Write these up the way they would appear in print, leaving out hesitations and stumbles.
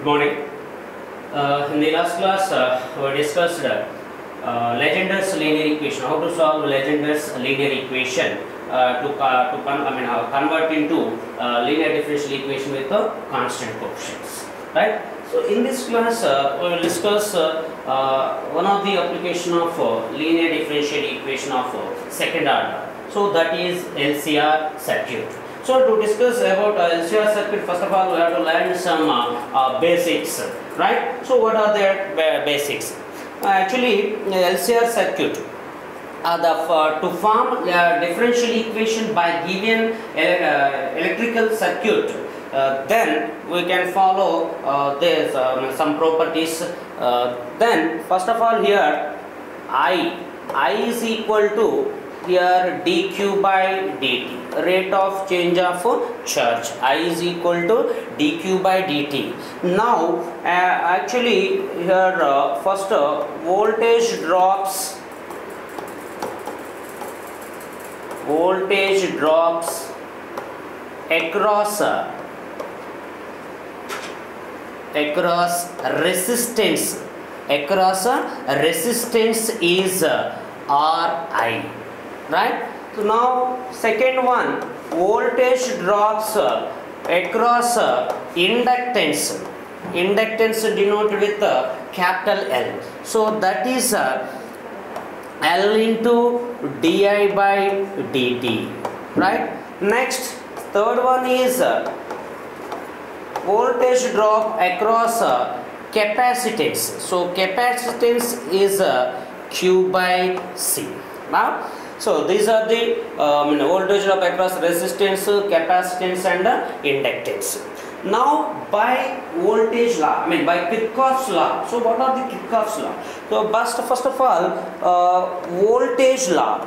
Good morning. In the last class, we discussed Legendre's linear equation. How to solve Legendre's linear equation convert into linear differential equation with constant coefficients. Right. So in this class, we will discuss one of the application of linear differential equation of second order. So that is LCR circuit. So to discuss about LCR circuit, first of all we have to learn some basics, right? So what are their basics? Actually, LCR circuit to form a differential equation by given electrical circuit, then we can follow some properties. Then first of all here I is equal to here dq by dt, rate of change of charge. I is equal to dq by dt. Now actually here first voltage drops across resistance is Ri. Right. So now second one, voltage drops across inductance denoted with capital L. So that is L into di by dt. Right. Next, third one is voltage drop across capacitance. So capacitance is Q by C. Now, so these are the voltage drop across resistance, capacitance and inductance. Now by voltage law, by Kirchhoff's law. So what are the Kirchhoff's law? So first of all, voltage law.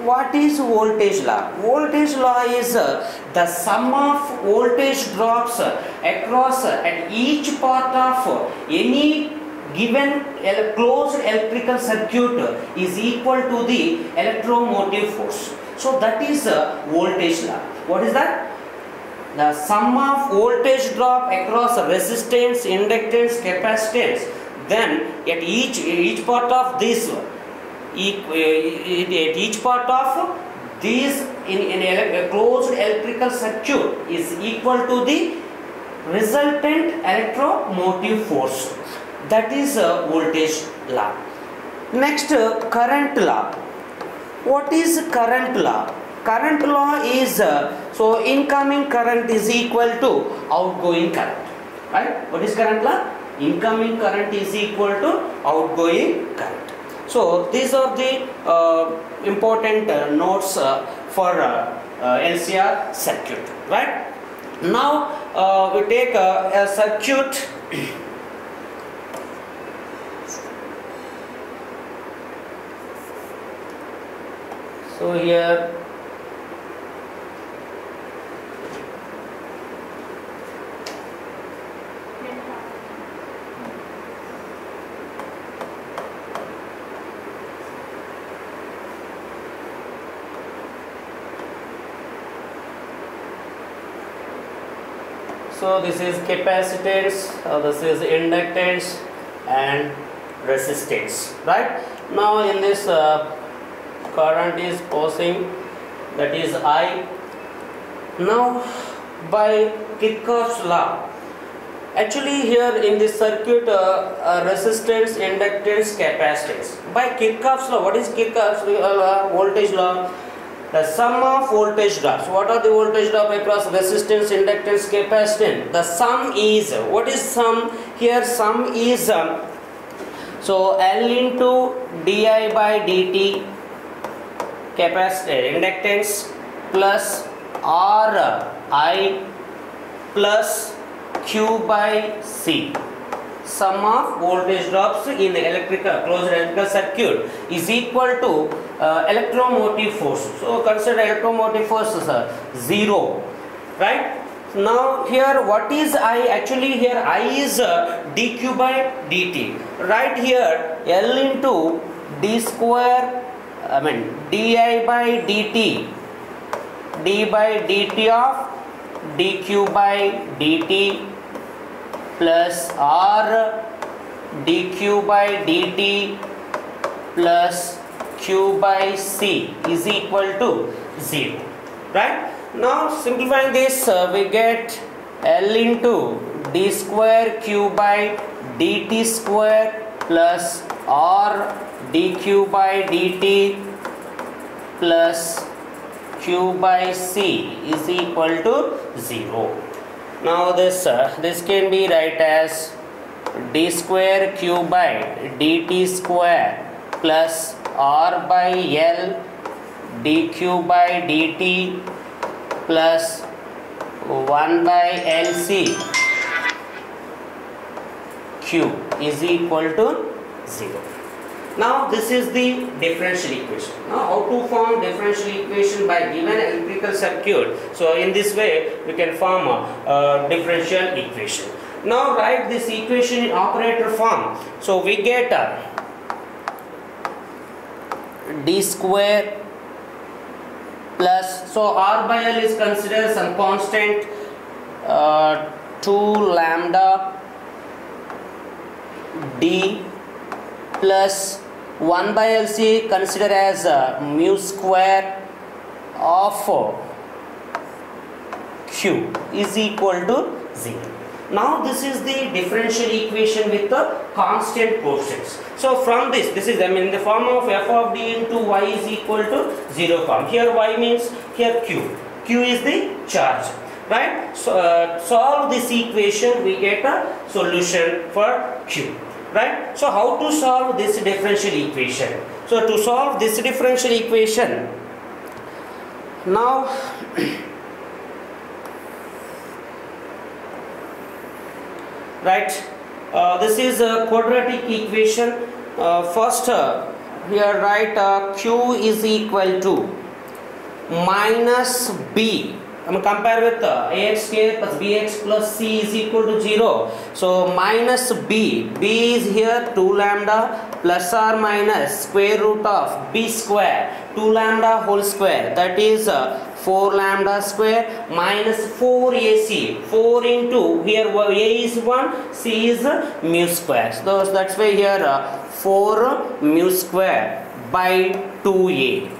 What is voltage law? Voltage law is the sum of voltage drops across at each part of any given closed electrical circuit is equal to the electromotive force. So that is voltage law. What is that? The sum of voltage drop across resistance, inductance, capacitance. Then at each part of this, each part of this in a closed electrical circuit is equal to the resultant electromotive force. That is voltage law. Next, current law. What is current law? Current law is so incoming current is equal to outgoing current. Right? What is current law? Incoming current is equal to outgoing current. So these are the important notes for LCR circuit. Right? Now we take a circuit. So here so this is capacitance, this is inductance and resistance, right? Now in this current is passing, that is I. Now by Kirchhoff's law, actually here in this circuit resistance, inductance, capacitance. By Kirchhoff's law, what is Kirchhoff's voltage law? The sum of voltage drops. What are the voltage drop across resistance, inductance, capacitance? The sum is, what is sum? Here sum is so L into di by dt capacitor inductance plus Ri plus Q by C. Sum of voltage drops in the closed electrical circuit is equal to electromotive force. So consider electromotive force is 0, right? Now here what is I? Actually here I is dq by dt. Right here L into d square, di by dt, d by dt of dq by dt plus r dq by dt plus q by c is equal to 0, right? Now simplifying this, we get L into d square q by dt square plus r dq by dt plus q by c is equal to 0. Now this can be write as d square q by dt square plus r by L dq by dt plus 1 by LC q is equal to 0. Now this is the differential equation. Now how to form differential equation by given electrical circuit? So in this way we can form a differential equation. Now write this equation in operator form. So we get d square plus, so r by L is considered some constant, 2 lambda d plus 1 by LC considered as mu square of q is equal to 0. Now this is the differential equation with the constant coefficients. So from this is in the form of f of d into y is equal to 0 form. Here y means here q is the charge, right? So solve this equation, we get a solution for q, right? So how to solve this differential equation? So to solve this differential equation, now right, this is a quadratic equation. First here write q is equal to minus b. Compare with ax square plus bx plus c is equal to 0. So minus b is here 2 lambda plus or minus square root of b square 2 lambda whole square, that is 4 lambda square minus 4 ac, 4 into here a is 1, c is mu square. So that's why here 4 mu square by 2a.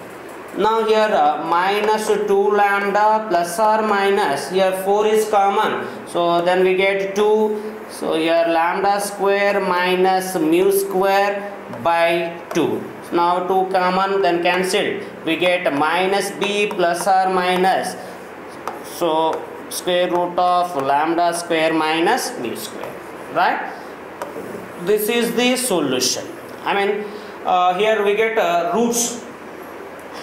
Now here minus 2 lambda plus or minus, here 4 is common, so then we get 2. So here lambda square minus mu square by 2. Now 2 common, then cancelled, we get minus b plus or minus, so square root of lambda square minus mu square, right? This is the solution. Here we get roots.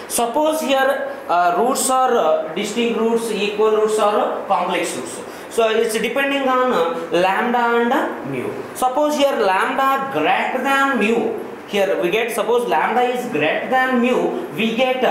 Suppose here roots are distinct roots, equal roots, or complex roots. So it's depending on lambda and mu. Suppose here lambda greater than mu. Here we get, suppose lambda is greater than mu, we get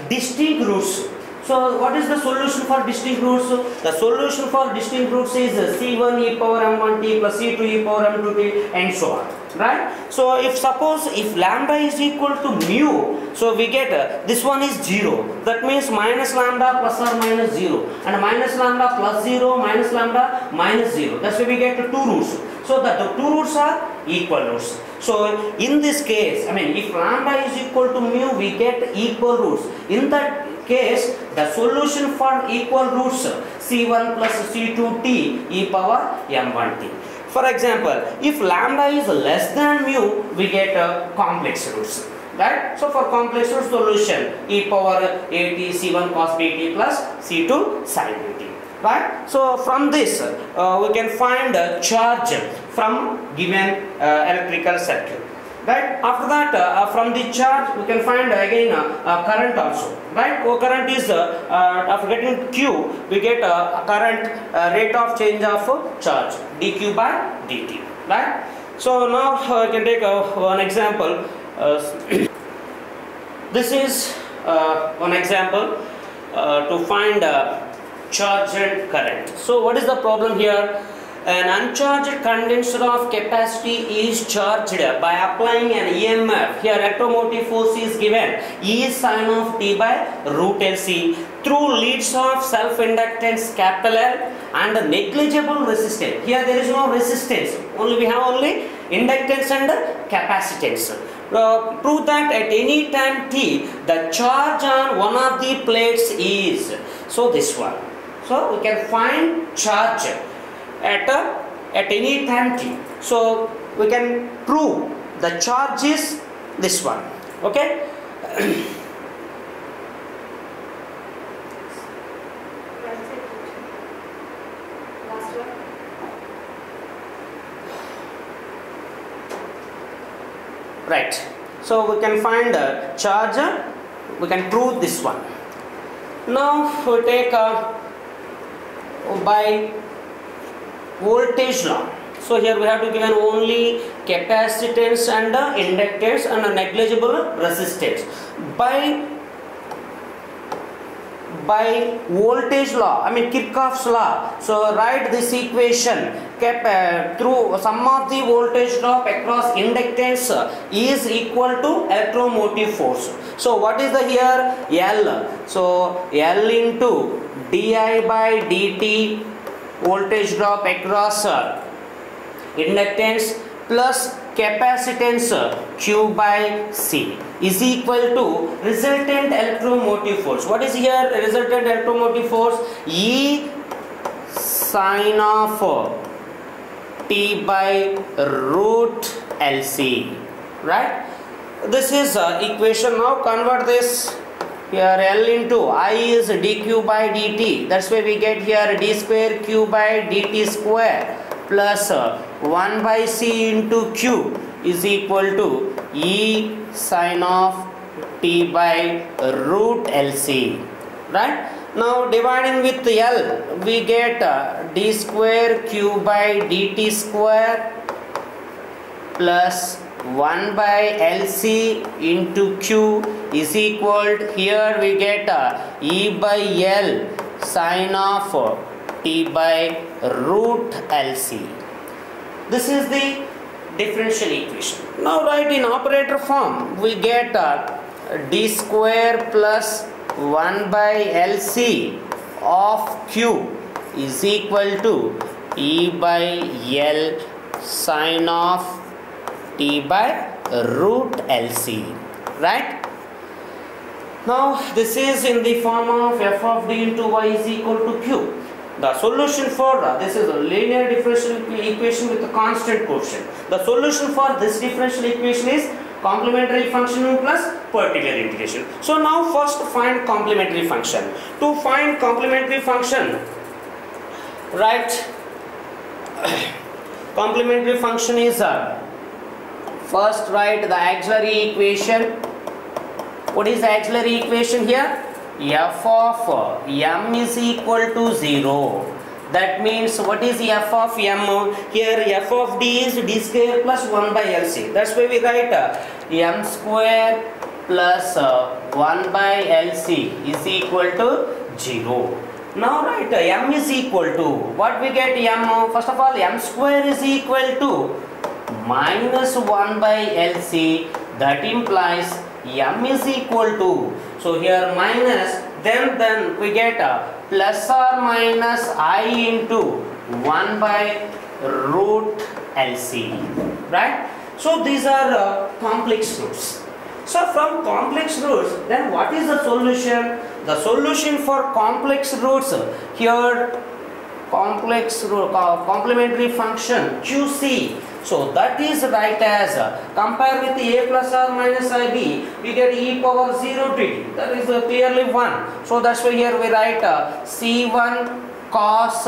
distinct roots. So what is the solution for distinct roots? The solution for distinct roots is c1 e power m1t plus c2 e power m2t and so on, right? So if suppose if lambda is equal to mu, so we get this one is 0, that means minus lambda plus or minus 0, and minus lambda plus 0 minus lambda minus 0, that's why we get 2 roots. So the 2 roots are equal roots. So in this case, if lambda is equal to mu, we get equal roots. In that case, the solution for equal roots c1 plus c2t e power m1t. For example, if lambda is less than mu, we get complex roots, right? So for complex root solution, e power at c1 cos bt plus c2 sin bt, right? So from this we can find charge from given electrical circuit, right? After that, from the charge we can find again current also, right? Current is after getting q, we get current rate of change of charge dq by dt, right? So now I can take one example. This is one example to find charge and current. So what is the problem here? An uncharged condenser of capacity is charged by applying an EMF. Here electromotive force is given, E is sin of t by root LC. through leads of self-inductance capital L and negligible resistance. Here there is no resistance, only we have only inductance and capacitance. Prove that at any time t the charge on one of the plates is, so this one. So we can find charge at any time t. So we can prove the charge is this one. Okay. Right. So we can find the charge. We can prove this one. Now we take by voltage law. So here we have to given only capacitance and inductance and negligible resistance. By voltage law, I mean Kirchhoff's law. So write this equation through sum of the voltage drop across inductance is equal to electromotive force. So what is the here L? So L into di by dt voltage drop across inductance plus capacitance Q by C is equal to resultant electromotive force. What is here resultant electromotive force? E sine of T by root LC, right? This is equation. Now convert this. Here L into I is dq by dt. That's why we get here d square q by dt square plus 1 by c into q is equal to E sine of T by root LC, right? Now dividing with L, we get d square q by dt square plus 1 by LC into q is equal to, here we get E by L sine of T by root LC. This is the differential equation. Now write in operator form, we get d square plus 1 by LC of q is equal to E by L sine of T by root LC, right? Now this is in the form of f of d into y is equal to q. The solution for this is a linear differential equation with a constant quotient. The solution for this differential equation is complementary function plus particular integration. So now first find complementary function. To find complementary function, write complementary function is first write the auxiliary equation. What is the auxiliary equation here? F of m is equal to 0. That means what is f of m? Here f of d is d square plus 1 by LC. That's why we write m square plus 1 by LC is equal to 0. Now write m is equal to, what we get m? First of all, m square is equal to minus 1 by LC. That implies m is equal to, so here minus, then we get plus or minus I into 1 by root LC, right? So these are complex roots. So from complex roots, then what is the solution? The solution for complex roots, here complex root, complementary function QC. So that is right as compare with a plus or minus ib, we get e power 0 to d. That is clearly 1. So that's why here we write C1 cos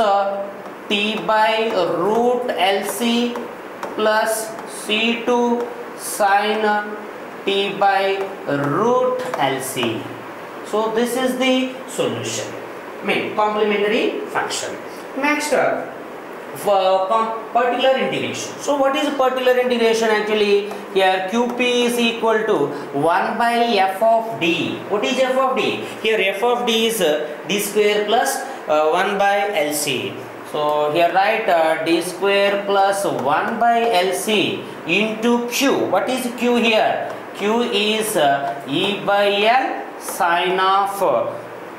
t by root LC plus C2 sin t by root LC. So this is the solution. I mean complementary function. Next for particular integration. So what is particular integration actually? Here QP is equal to 1 by f of d. What is f of d? Here f of d is d square plus 1 by LC. So here write d square plus 1 by LC into q. What is q here? Q is E by L sine of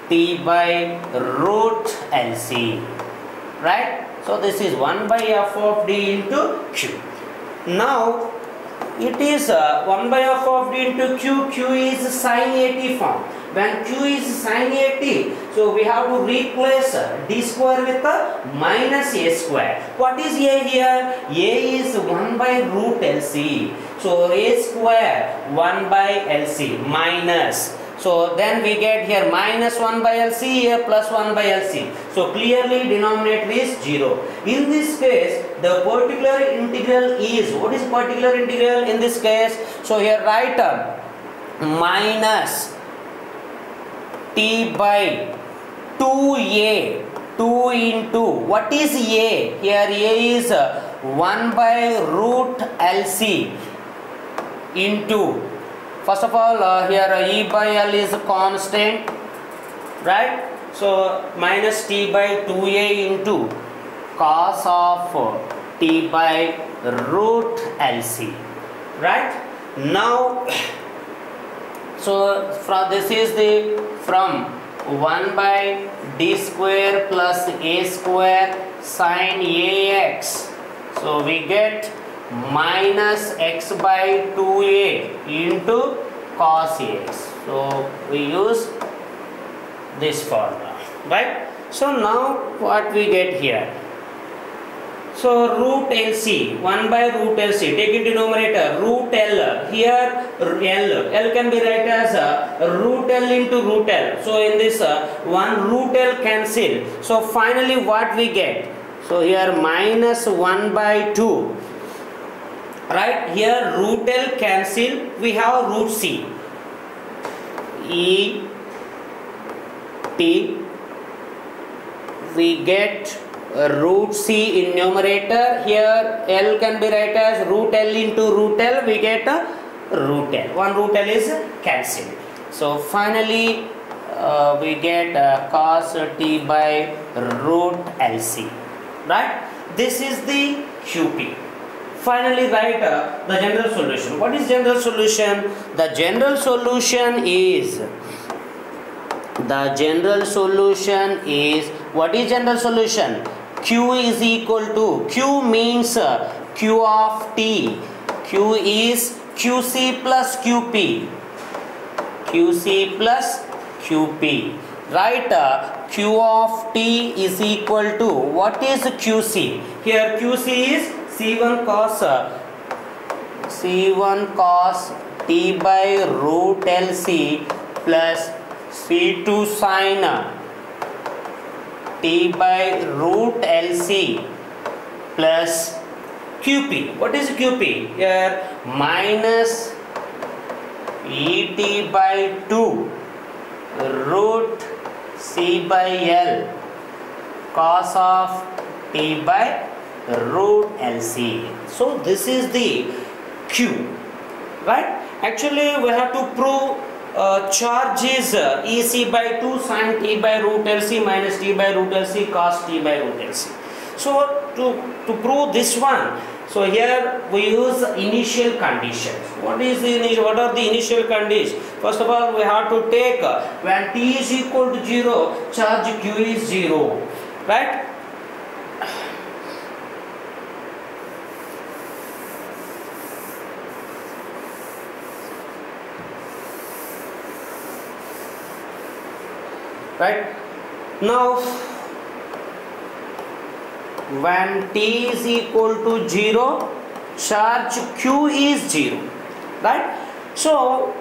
t by root LC, right? So this is 1 by f of d into q. Now it is 1 by f of d into q. Q is sin at form. When q is sin at, so we have to replace d square with minus a square. What is a here? A is 1 by root LC. So a square 1 by LC minus. So then we get here minus 1 by LC, here plus 1 by LC. So clearly denominator is 0. In this case, the particular integral is, what is particular integral in this case? So here write minus t by 2a, 2 into, what is a? Here a is 1 by root LC into, first of all here E by L is a constant, right? So minus t by 2a into cos of t by root LC, right? Now so from this is the from 1 by d square plus a square sin ax. So we get minus x by 2a into cos ax. So we use this formula, right? So now what we get here? So root LC, 1 by root LC, take it denominator, root L, here L can be written as root L into root L. So in this one root L cancel. So finally what we get? So here minus 1 by 2, right? Here root L cancel, we have root C, E, T, we get root C in numerator. Here L can be written as root L into root L, we get root L. One root L is cancelled. So finally we get cos t by root LC, right? This is the QP. Finally write the general solution. What is general solution? The general solution is, what is general solution? Q is equal to, Q means Q of t. Q is QC plus QP. QC plus QP. Write Q of t is equal to, what is QC? Here QC is C1 cos t by root LC plus C2 sin t by root LC plus QP. What is QP? Here minus ET by 2 root C by L cos of t by root LC. So this is the Q, right? Actually we have to prove charge is EC by 2 sin t by root LC minus t by root LC cos t by root LC. So to prove this one, so here we use initial conditions. What are the initial conditions? First of all, we have to take when t is equal to 0, charge q is 0, right? Right now when t is equal to 0, charge q is 0, right? So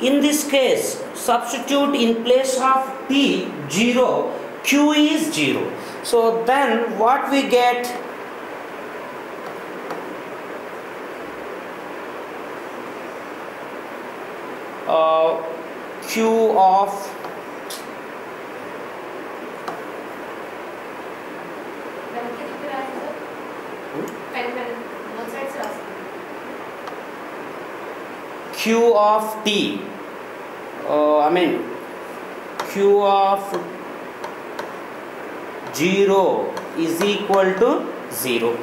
in this case substitute in place of t 0, q is 0. So then what we get? Q of Q of t, Q of 0 is equal to 0,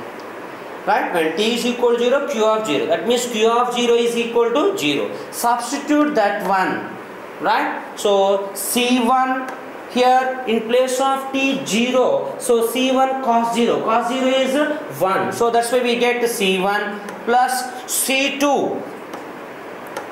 right? When t is equal to 0, Q of 0, that means Q of 0 is equal to 0. Substitute that one, right? So C1 here in place of t 0, so c1 cos 0, cos 0 is 1, so that's why we get c1 plus c2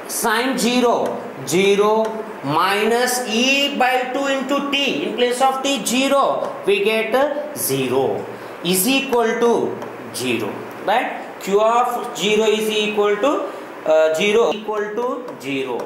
sin 0, 0 minus e by 2 into t, in place of t 0 we get 0 is equal to 0, right? Q of 0 is equal to 0 equal to 0.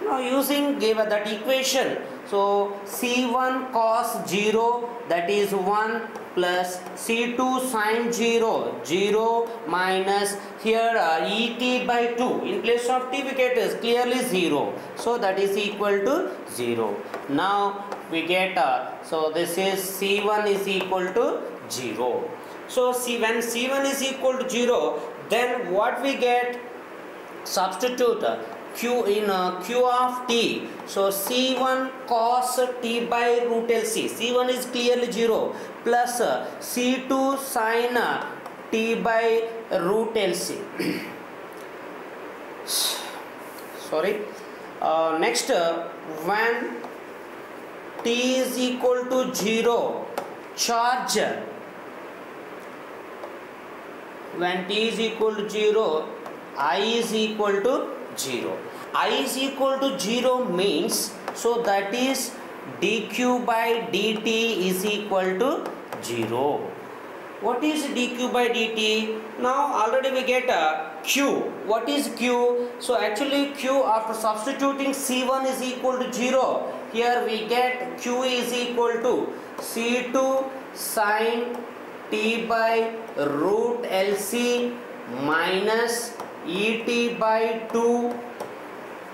Now using give that equation, so c1 cos 0 that is 1 plus c2 sin 0, 0 minus here et by 2, in place of t we get is clearly 0, so that is equal to 0. Now we get so this is c1 is equal to 0. So when c1 is equal to 0, then what we get, substitute q in q of t, so c1 cos t by root LC, c1 is clearly 0 plus c2 sin t by root LC. Sorry. Next, when t is equal to 0, charge, when t is equal to 0, I is equal to 0. I is equal to 0 means, so that is dq by dt is equal to 0. What is dq by dt? Now already we get q. What is q? So actually q, after substituting c1 is equal to 0, here we get q is equal to c2 sin t by root LC minus et by 2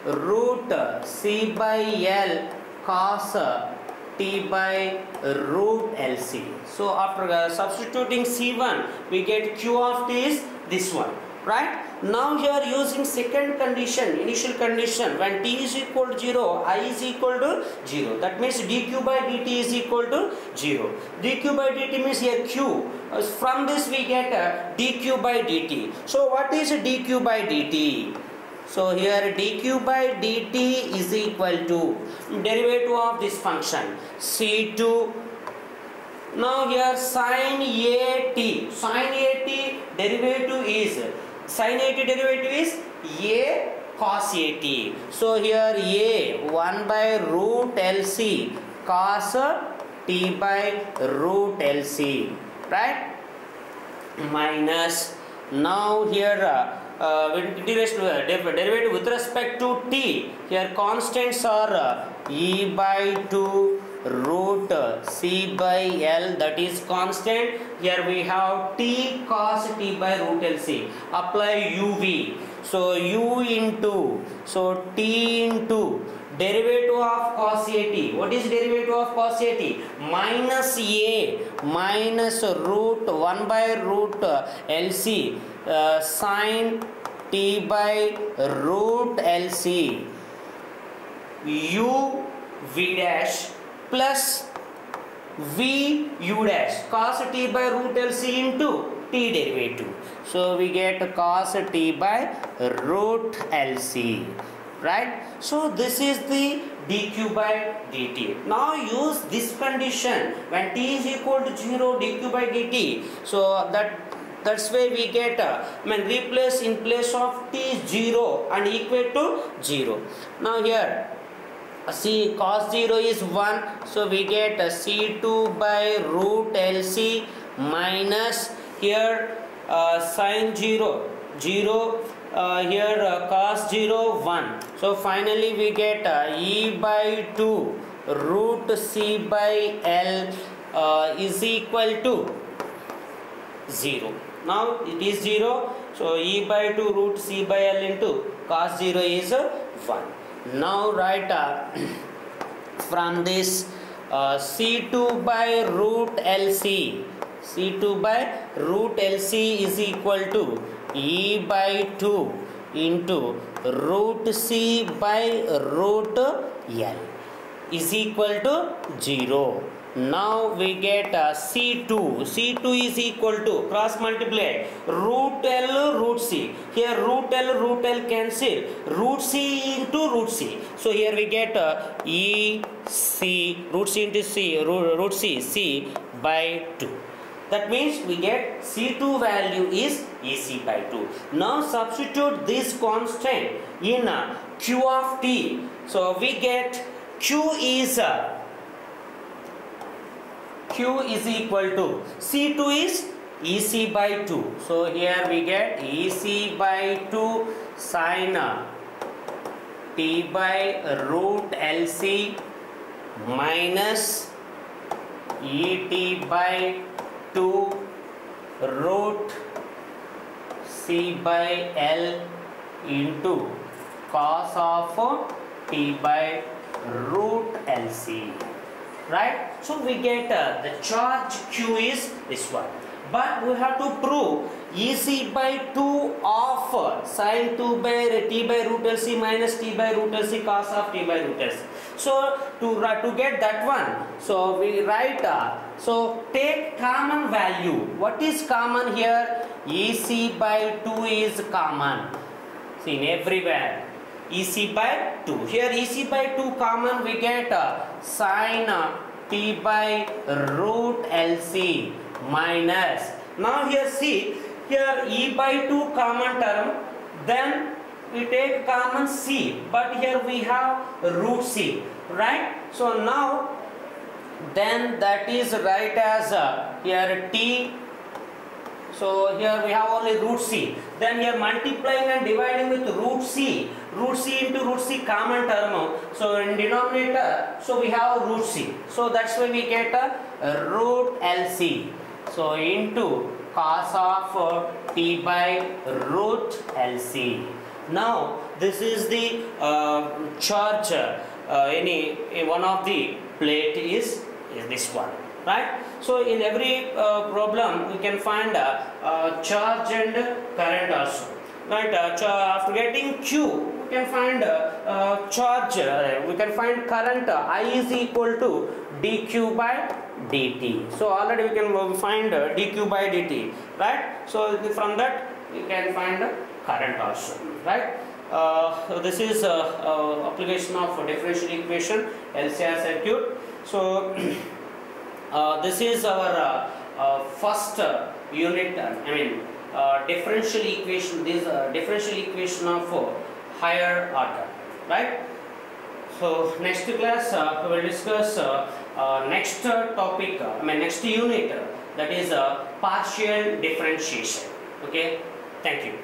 root c by L cos t by root LC. So after substituting c1 we get q of t is this one, right? Now here using second condition, initial condition, when t is equal to 0, I is equal to 0, that means dq by dt is equal to 0. dq by dt means here q, from this we get dq by dt. So what is dq by dt? So here dq by dt is equal to derivative of this function c2. Now here sin at, derivative is, sin at derivative is a cos at. So here a 1 by root LC cos t by root LC, right? Minus, now here derivative with respect to t, here constants are e by 2 root c by L, that is constant. Here we have t cos t by root LC. Apply uv, so u into, so t into derivative of cos at. What is derivative of cos at? Minus a minus root 1 by root LC sin t by root LC u v dash plus v u dash cos t by root LC into t derivative. So we get cos t by root LC, right? So this is the dq by dt. Now use this condition, when t is equal to 0, dq by dt. So that's why we get replace in place of t 0 and equate to 0. Now here see cos 0 is 1, so we get c2 by root LC minus here sin 0, 0 here cos 0 1. So finally we get e by 2 root c by L is equal to 0. Now it is 0, so e by 2 root c by L into cos 0 is 1. Now write from this c2 by root LC, c2 by root LC is equal to e by 2 into root c by root L is equal to 0. Now we get C2. C2 is equal to, cross multiply, root L root C. Here root L cancel, root C into root C. So here we get E C, root C into C, root C, C by 2. That means we get C2 value is EC by 2. Now substitute this constant in Q of T. So we get Q is equal to, C2 is EC by 2. So here we get EC by 2 sin T by root LC minus ET by 2 root C by L into cos of T by root LC. Right? So we get the charge Q is this one. But we have to prove EC by 2 of sin 2 by T by root LC minus T by root LC cos of T by root LC. So to get that one, so we write, so take common value. What is common here? EC by 2 is common. See, in everywhere. EC by 2. Here EC by 2 common, we get sin T by root LC minus. Now here see, here E by 2 common term, then we take common C, but here we have root C, right? So now then that is right as here T. So here we have only root C. Then here multiplying and dividing with root C into root C common term. So in denominator, so we have root C. So that's why we get a root LC. So into cos of T by root LC. Now this is the charge. One of the plate is this one. Right? So in every problem we can find charge and current also. Right? After getting Q, we can find charge. We can find current I is equal to dQ by dt. So already we can find dQ by dt. Right? So from that we can find current also. Right? This is application of differential equation LCR circuit. So this is our first unit, differential equation. This differential equation of higher order, right? So next class we will discuss next topic, next unit, that is partial differentiation. Okay, thank you.